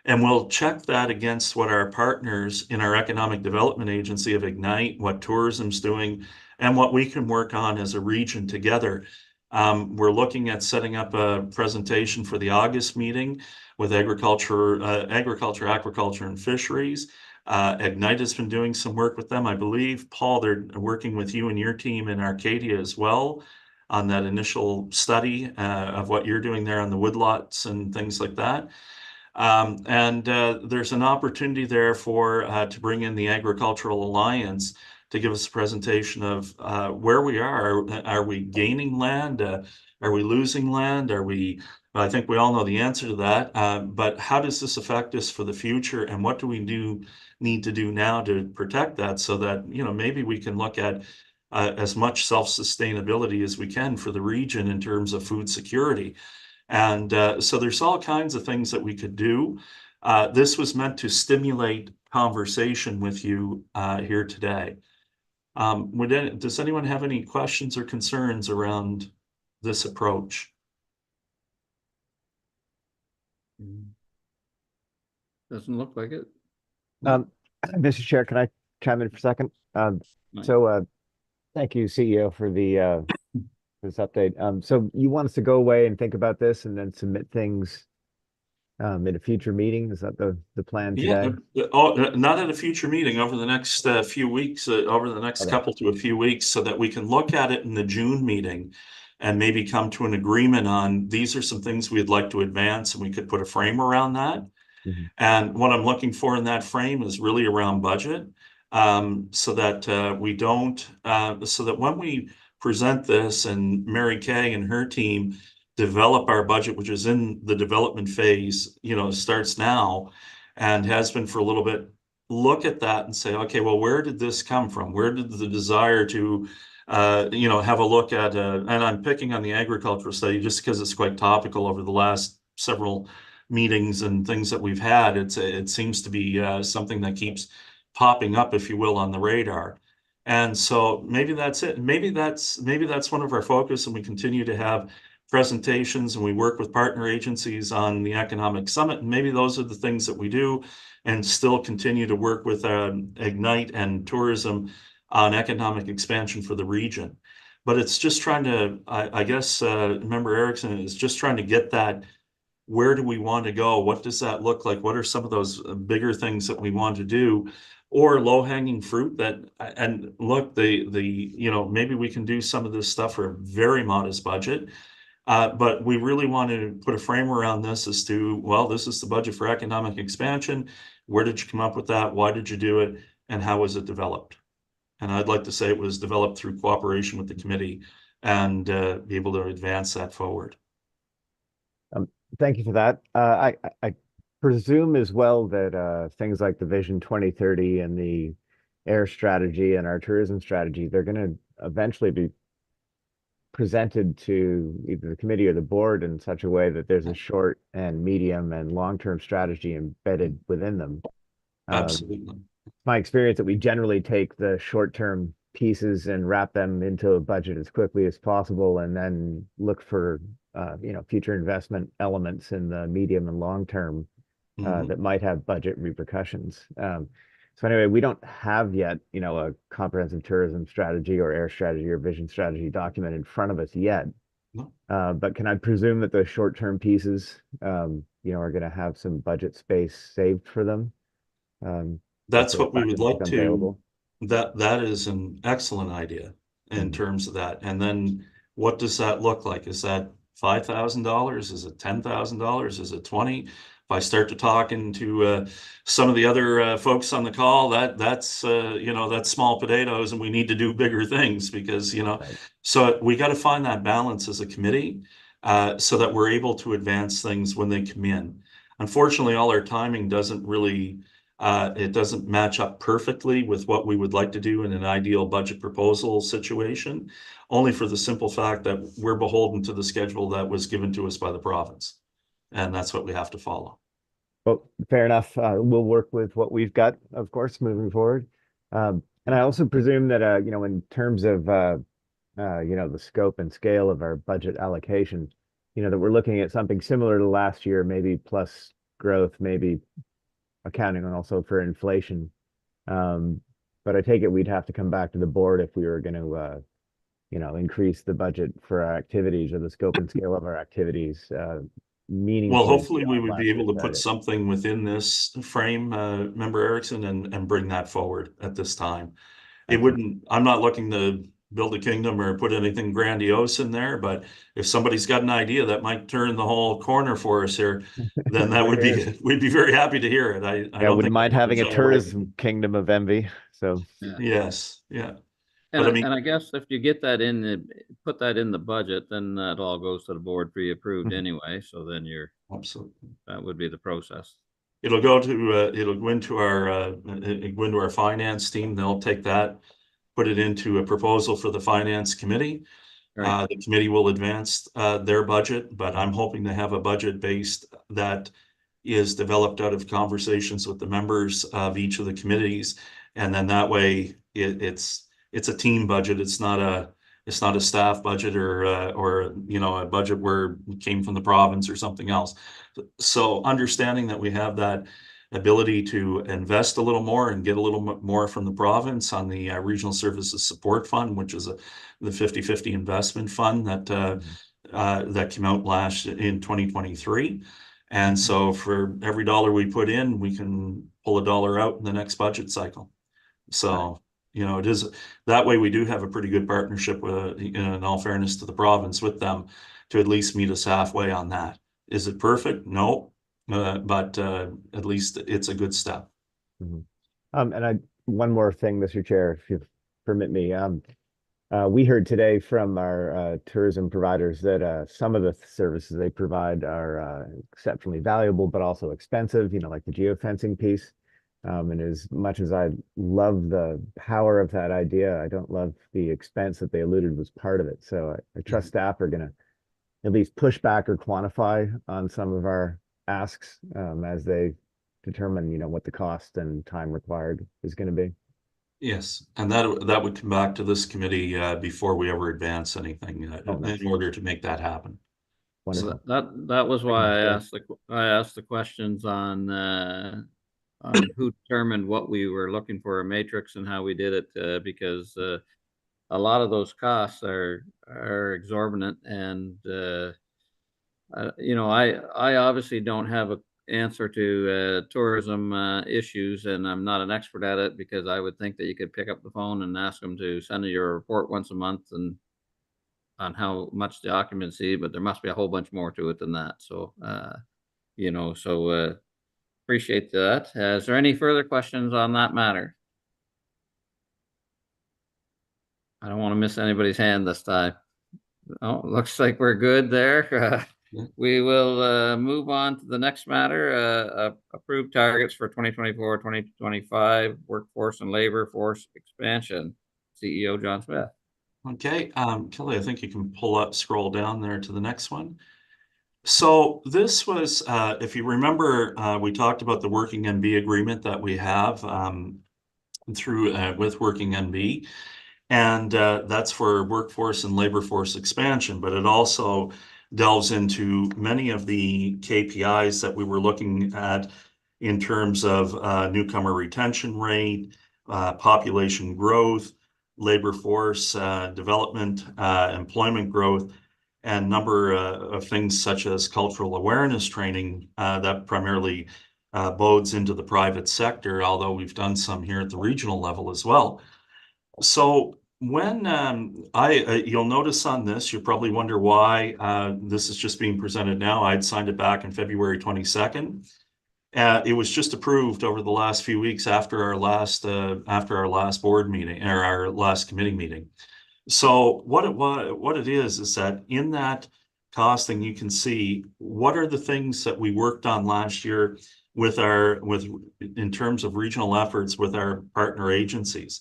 And we'll check that against what our partners in our Economic Development Agency of Ignite, what tourism's doing, and what we can work on as a region together. We're looking at setting up a presentation for the August meeting with agriculture, aquaculture, and fisheries. Ignite has been doing some work with them. I believe, Paul, they're working with you and your team in Arcadia as well on that initial study of what you're doing there on the woodlots and things like that. There's an opportunity there to bring in the Agricultural Alliance to give us a presentation of where we are. Are we gaining land? Are we losing land? I think we all know the answer to that. But how does this affect us for the future? And what do we need to do now to protect that, so that, maybe we can look at as much self-sustainability as we can for the region in terms of food security. And so there's all kinds of things that we could do. This was meant to stimulate conversation with you here today. Does anyone have any questions or concerns around this approach? Doesn't look like it. Mr. Chair, can I chime in for a second? Thank you, CEO, for this update. So you want us to go away and think about this and then submit things in a future meeting? Is that the plan today? Not at a future meeting, over the next few weeks, over the next couple to a few weeks, so that we can look at it in the June meeting and maybe come to an agreement on, these are some things we'd like to advance, and we could put a frame around that. Mm-hmm. And what I'm looking for in that frame is really around budget, so that we don't, so that when we present this and Mary Kay and her team develop our budget, which is in the development phase, starts now and has been for a little bit, look at that and say, okay, well, where did this come from? Where did the desire to, have a look at, and I'm picking on the agricultural study just because it's quite topical over the last several meetings and things that we've had. It seems to be something that keeps popping up, if you will, on the radar. And so maybe that's it. Maybe that's one of our focus, and we continue to have presentations and we work with partner agencies on the Economic Summit. And maybe those are the things that we do, and still continue to work with Ignite and tourism on economic expansion for the region. But it's just trying to, I guess, Member Erickson is just trying to get that, where do we want to go? What does that look like? What are some of those bigger things that we want to do? Or low-hanging fruit that, and look, maybe we can do some of this stuff for a very modest budget, but we really want to put a frame around this as to, well, this is the budget for economic expansion. Where did you come up with that? Why did you do it? And how was it developed? And I'd like to say it was developed through cooperation with the committee and be able to advance that forward. Thank you for that. I presume as well that things like the Vision 2030 and the air strategy and our tourism strategy, they're going to eventually be presented to either the committee or the board in such a way that there's a short and medium and long-term strategy embedded within them. Absolutely. My experience that we generally take the short-term pieces and wrap them into a budget as quickly as possible, and then look for future investment elements in the medium and long term that might have budget repercussions. So anyway, we don't have yet, a comprehensive tourism strategy or air strategy or vision strategy document in front of us yet. No. But can I presume that those short-term pieces, are going to have some budget space saved for them? That's if the what we would budget like becomes to. available? That is an excellent idea in terms of that. And then what does that look like? Is that $5,000? Is it $10,000? Is it 20? If I start to talking to some of the other folks on the call, that's that's small potatoes, and we need to do bigger things because so we got to find that balance as a committee so that we're able to advance things when they come in. Unfortunately, all our timing doesn't really. It doesn't match up perfectly with what we would like to do in an ideal budget proposal situation, only for the simple fact that we're beholden to the schedule that was given to us by the province. And that's what we have to follow. Well, fair enough. We'll work with what we've got, of course, moving forward. And I also presume that, in terms of, the scope and scale of our budget allocation, that we're looking at something similar to last year, maybe plus growth, maybe accounting and also for inflation. But I take it we'd have to come back to the board if we were going to, increase the budget for our activities or the scope and scale of our activities meaningfully. Well, hopefully we beyond would last be able to year's put budget. something within this frame, Member Erickson, and bring that forward at this time. It wouldn't, I'm not looking to build a kingdom or put anything grandiose in there, but if somebody's got an idea that might turn the whole corner for us here, then that would be, we'd be very happy to hear it. I Yeah, don't wouldn't think mind having a shy away from tourism kingdom of envy. So it. Yes, yeah. And, But I mean- and I guess if you get that put that in the budget, then that all goes to the board pre-approved anyway. So then Absolutely. that would be the process. It'll go into our finance team. They'll take that, put it into a proposal for the finance committee. Right. The committee will advance their budget, but I'm hoping to have a budget based that is developed out of conversations with the members of each of the committees. And then that way it's a team budget. It's not a staff budget or a budget where it came from the province or something else. So understanding that we have that ability to invest a little more and get a little more from the province on the Regional Services Support Fund, which is the 50/50 investment fund that came out in 2023. And so for every dollar we put in, we can pull a dollar out in the next budget cycle. So, it is that way we do have a pretty good partnership with, in all fairness to the province, with them to at least meet us halfway on that. Is it perfect? No. But at least it's a good step. and one more thing, Mr. Chair, if you permit me. We heard today from our tourism providers that some of the services they provide are exceptionally valuable, but also expensive, like the geofencing piece. And as much as I love the power of that idea, I don't love the expense that they alluded was part of it. So I trust staff are going to at least push back or quantify on some of our asks as they determine, what the cost and time required is going to be. Yes, and that would come back to this committee before we ever advance anything nice. in order to make that happen. Wonderful. So that was why you, I asked the questions on who determined what we were looking for, a matrix, and how we did it, because a lot of those costs are exorbitant, and I obviously don't have an answer to tourism issues, and I'm not an expert at it, because I would think that you could pick up the phone and ask them to send you a report once a month and on how much the occupancy, but there must be a whole bunch more to it than that. So, appreciate that. Is there any further questions on that matter? I don't want to miss anybody's hand this time. Oh, looks like we're good there. We will move on to the next matter, approved targets for 2024-2025 workforce and labor force expansion. CEO John Smith. Okay, Kelly, I think you can scroll down there to the next one. So this was, if you remember, we talked about the Working NB agreement that we have through with Working NB, and that's for workforce and labor force expansion, but it also delves into many of the KPIs that we were looking at in terms of newcomer retention rate, population growth, labor force development, employment growth, and number of things such as cultural awareness training that primarily bodes into the private sector, although we've done some here at the regional level as well. So when you'll notice on this, you probably wonder why this is just being presented now. I'd signed it back in February 22nd. It was just approved over the last few weeks after our last board meeting or our last committee meeting. So what it is that in that costing, you can see what are the things that we worked on last year in terms of regional efforts with our partner agencies.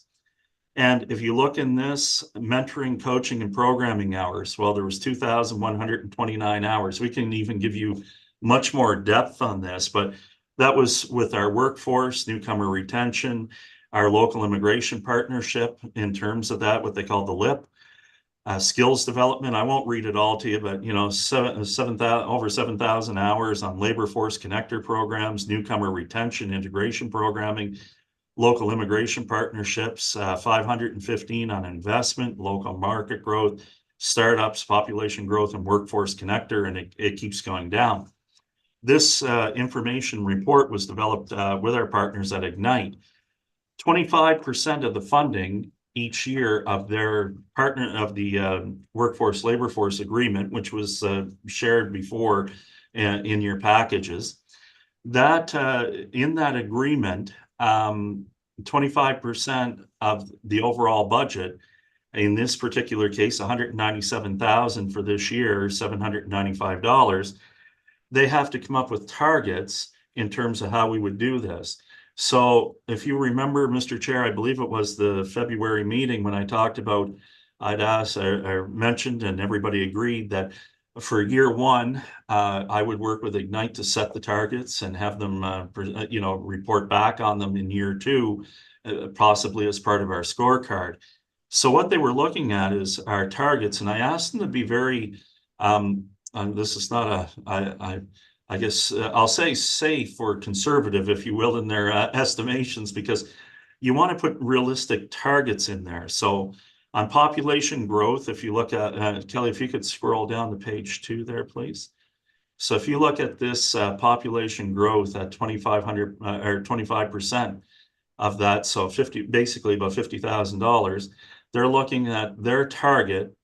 And if you look in this, mentoring, coaching, and programming hours, well, there was 2,129 hours. We can even give you much more depth on this, but that was with our workforce, newcomer retention, our local immigration partnership in terms of that, what they call the LIP, skills development. I won't read it all to you, but over 7,000 hours on labor force connector programs, newcomer retention, integration programming, local immigration partnerships, 515 on investment, local market growth, startups, population growth, and workforce connector, and it keeps going down. This information report was developed with our partners at Ignite. 25% of the funding each year of their partner of the workforce labor force agreement, which was shared before in your packages, that in that agreement, 25% of the overall budget, in this particular case, $197,000 for this year, $795, they have to come up with targets in terms of how we would do this. So if you remember, Mr. Chair, I believe it was the February meeting when I talked about, I'd asked or mentioned, and everybody agreed that for year one, I would work with Ignite to set the targets and have them, report back on them in year two, possibly as part of our scorecard. So what they were looking at is our targets, and I asked them to be very, this is not I guess I'll say safe or conservative, if you will, in their estimations, because you want to put realistic targets in there. So on population growth, if you look at, Kelly, if you could scroll down to page 2 there, please. So if you look at this population growth at 2,500 or 25% of that, so basically about $50,000, they're looking at their target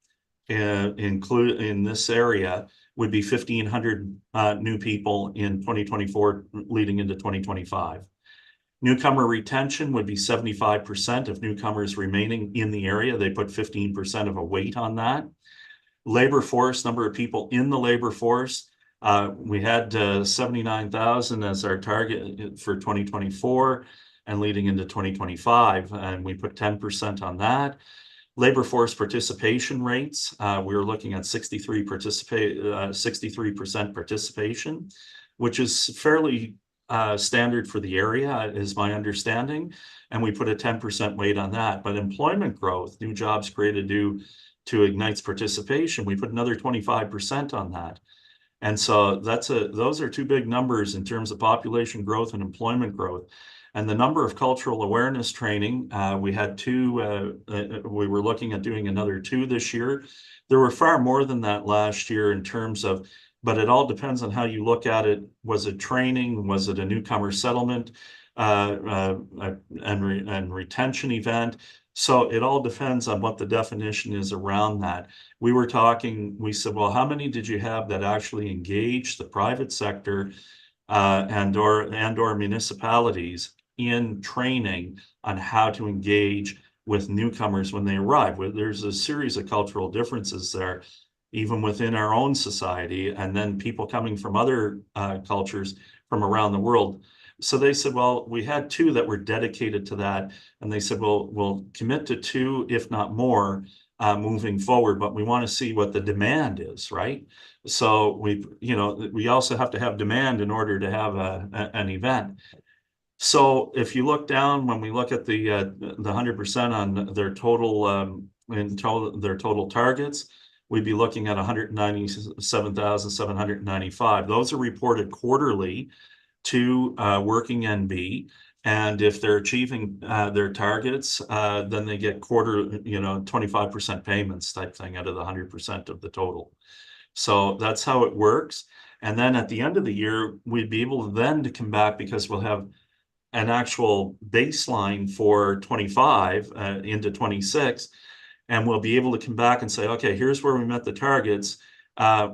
include in this area would be 1,500 new people in 2024 leading into 2025. Newcomer retention would be 75% of newcomers remaining in the area. They put 15% of a weight on that. Labor force, number of people in the labor force, we had 79,000 as our target for 2024 and leading into 2025, and we put 10% on that. Labor force participation rates, we were looking at 63% participation, which is fairly standard for the area, is my understanding, and we put a 10% weight on that. But employment growth, new jobs created due to Ignite's participation, we put another 25% on that. And so those are two big numbers in terms of population growth and employment growth. And the number of cultural awareness training, we had 2, we were looking at doing another 2 this year. There were far more than that last year in terms of, but it all depends on how you look at it. Was it training? Was it a newcomer settlement and retention event? So it all depends on what the definition is around that. We said, well, how many did you have that actually engaged the private sector and or municipalities in training on how to engage with newcomers when they arrive. There's a series of cultural differences there, even within our own society, and then people coming from other cultures from around the world. So they said, well, we had 2 that were dedicated to that. And they said, well, we'll commit to 2, if not more, moving forward, but we want to see what the demand is, right? So we also have to have demand in order to have an event. So if you look down, when we look at the 100% on their total, their total targets, we'd be looking at 197,795. Those are reported quarterly to Working NB. And if they're achieving their targets, then they get 25% payments type thing out of the 100% of the total. So that's how it works. And then at the end of the year, we'd be able then to come back, because we'll have an actual baseline for 25 into 26. And we'll be able to come back and say, okay, here's where we met the targets.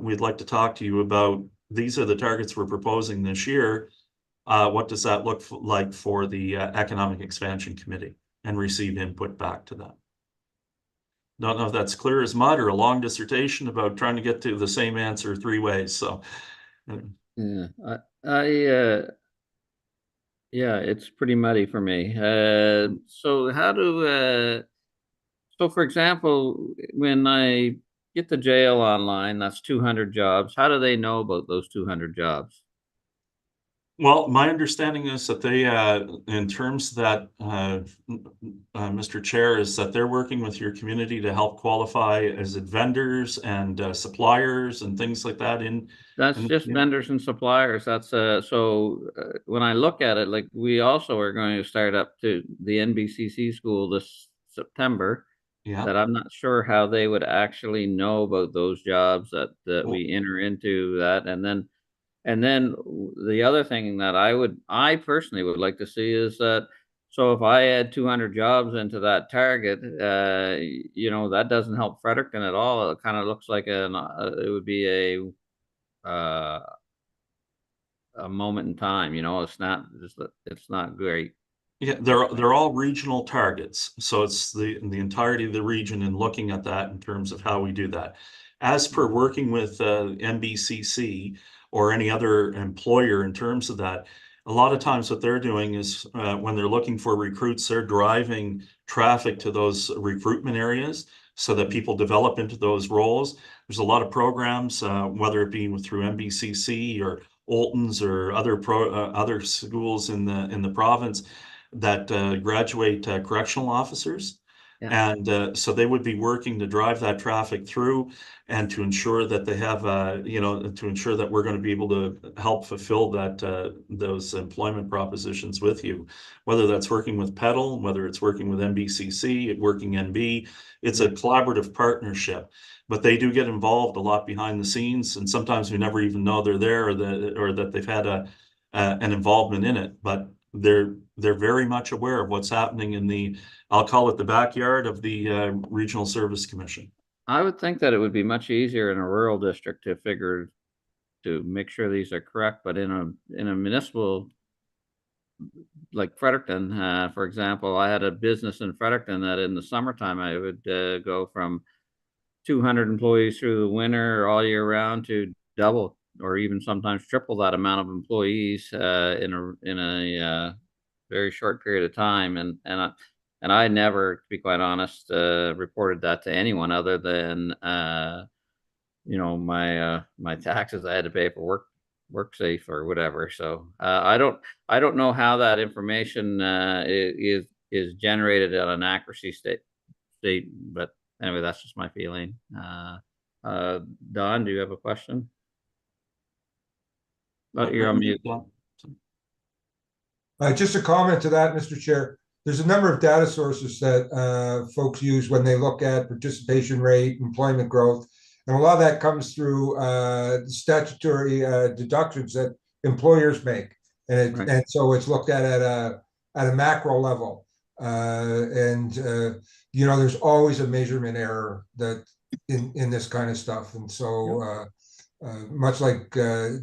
We'd like to talk to you about, these are the targets we're proposing this year. What does that look like for the Economic Expansion Committee, and receive input back to that. Don't know if that's clear as mud or a long dissertation about trying to get to the same answer 3 ways. So, yeah, yeah, it's pretty muddy for me. So how do, so for example, when I get the jail online, that's 200 jobs. How do they know about those 200 jobs? well, my understanding is that they, in terms that, Mr. Chair, is that they're working with your community to help qualify as vendors and suppliers and things like that. That's just vendors and suppliers. That's when I look at it, like, we also are going to start up to the NBCC school this September. Yeah. That I'm not sure how they would actually know about those jobs that we enter into that. And then the other thing that I personally would like to see is that, so if I add 200 jobs into that target, that doesn't help Fredericton at all. It kind of looks like it would be a moment in time. It's not great. Yeah, they're all regional targets. So it's the entirety of the region, and looking at that in terms of how we do that. As per working with NBCC or any other employer in terms of that, a lot of times what they're doing is when they're looking for recruits, they're driving traffic to those recruitment areas so that people develop into those roles. There's a lot of programs, whether it be through NBCC or Oltons or other schools in the province, that graduate correctional officers. Yeah. And so they would be working to drive that traffic through, and to ensure that they have, to ensure that we're going to be able to help fulfill those employment propositions with you, whether that's working with PEDAL, whether it's working with NBCC, Working NB. It's a collaborative partnership, but they do get involved a lot behind the scenes, and sometimes we never even know they're there, or that they've had an involvement in it. But they're very much aware of what's happening in I'll call it the backyard of the Regional Service Commission. I would think that it would be much easier in a rural district to make sure these are correct, but in a municipal like Fredericton, for example, I had a business in Fredericton that in the summertime I would go from 200 employees through the winter all year round to double or even sometimes triple that amount of employees in a very short period of time, and I never, to be quite honest, reported that to anyone other than my taxes I had to pay for WorkSafe or whatever. So I don't know how that information is generated at an accuracy state, but anyway, that's just my feeling. Don, do you have a question? Oh, you're on mute. Just a comment to that, Mr. Chair. There's a number of data sources that folks use when they look at participation rate, employment growth, and a lot of that comes through statutory deductions that employers make, and so it's looked at a macro level, and there's always a measurement error that in this kind of stuff, and so much like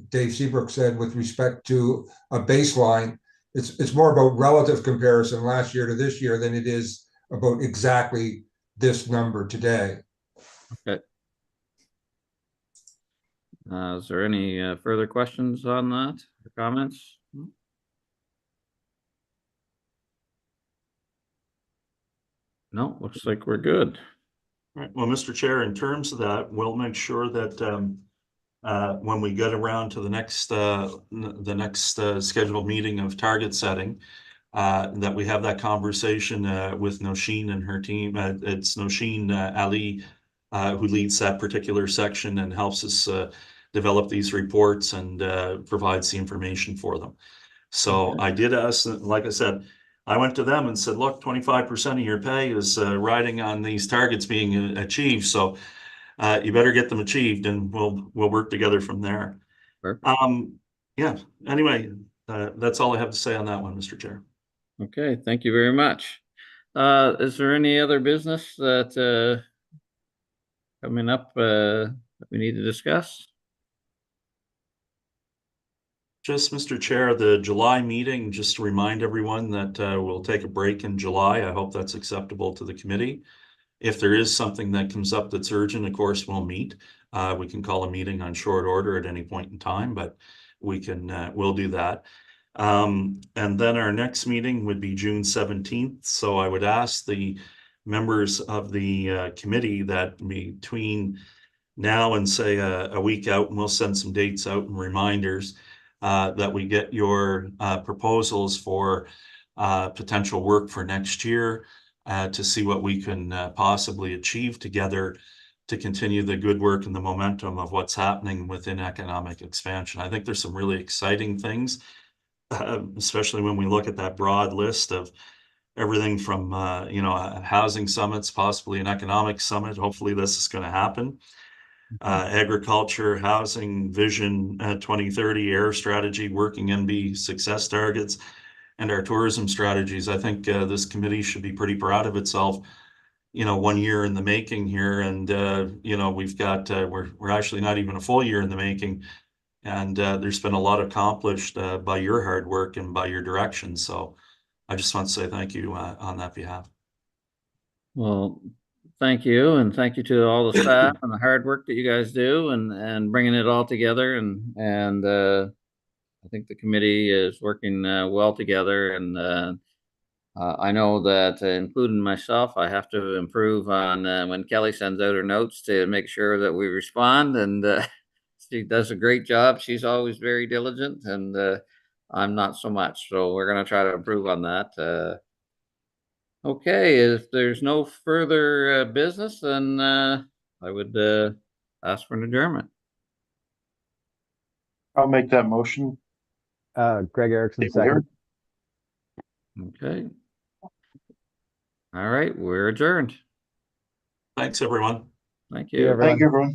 Dave Seabrook said with respect to a baseline. It's more about relative comparison last year to this year than it is about exactly this number today. Okay. Is there any further questions on that or comments? No, looks like we're good. Right. Well, Mr. Chair, in terms of that, we'll make sure that when we get around to the next scheduled meeting of target setting, that we have that conversation with Nosheen and her team. It's Nosheen Ali who leads that particular section and helps us develop these reports and provides the information for them. So I did ask, like I said, I went to them and said, look, 25% of your pay is riding on these targets being achieved. So you better get them achieved, and we'll work together from there. Perfect. Yeah, anyway, that's all I have to say on that one, Mr. Chair. Okay, thank you very much. Is there any other business that coming up that we need to discuss? Just, Mr. Chair, the July meeting, just to remind everyone that we'll take a break in July. I hope that's acceptable to the committee. If there is something that comes up that's urgent, of course, we'll meet. We can call a meeting on short order at any point in time, but we'll do that. And then our next meeting would be June 17th. So I would ask the members of the committee that between now and say a week out, and we'll send some dates out and reminders, that we get your proposals for potential work for next year to see what we can possibly achieve together to continue the good work and the momentum of what's happening within economic expansion. I think there's some really exciting things, especially when we look at that broad list of everything from, housing summits, possibly an economic summit. Hopefully this is going to happen. Agriculture, housing, vision 2030, air strategy, working NB success targets, and our tourism strategies. I think this committee should be pretty proud of itself. 1 year in the making here, and we've got we're actually not even a full year in the making, and there's been a lot accomplished by your hard work and by your direction. So I just want to say thank you on that behalf. Well, thank you, and thank you to all the staff and the hard work that you guys do and bringing it all together. And I think the committee is working well together. And I know that, including myself, I have to improve on when Kelly sends out her notes to make sure that we respond. And she does a great job. She's always very diligent, and I'm not so much. So we're going to try to improve on that. Okay, if there's no further business, then I would ask for an adjournment. I'll make that motion. Greg Erickson, David second. Heron. Okay. All right, we're adjourned. Thanks, everyone. Thank See you, you. everyone. Thank you, everyone.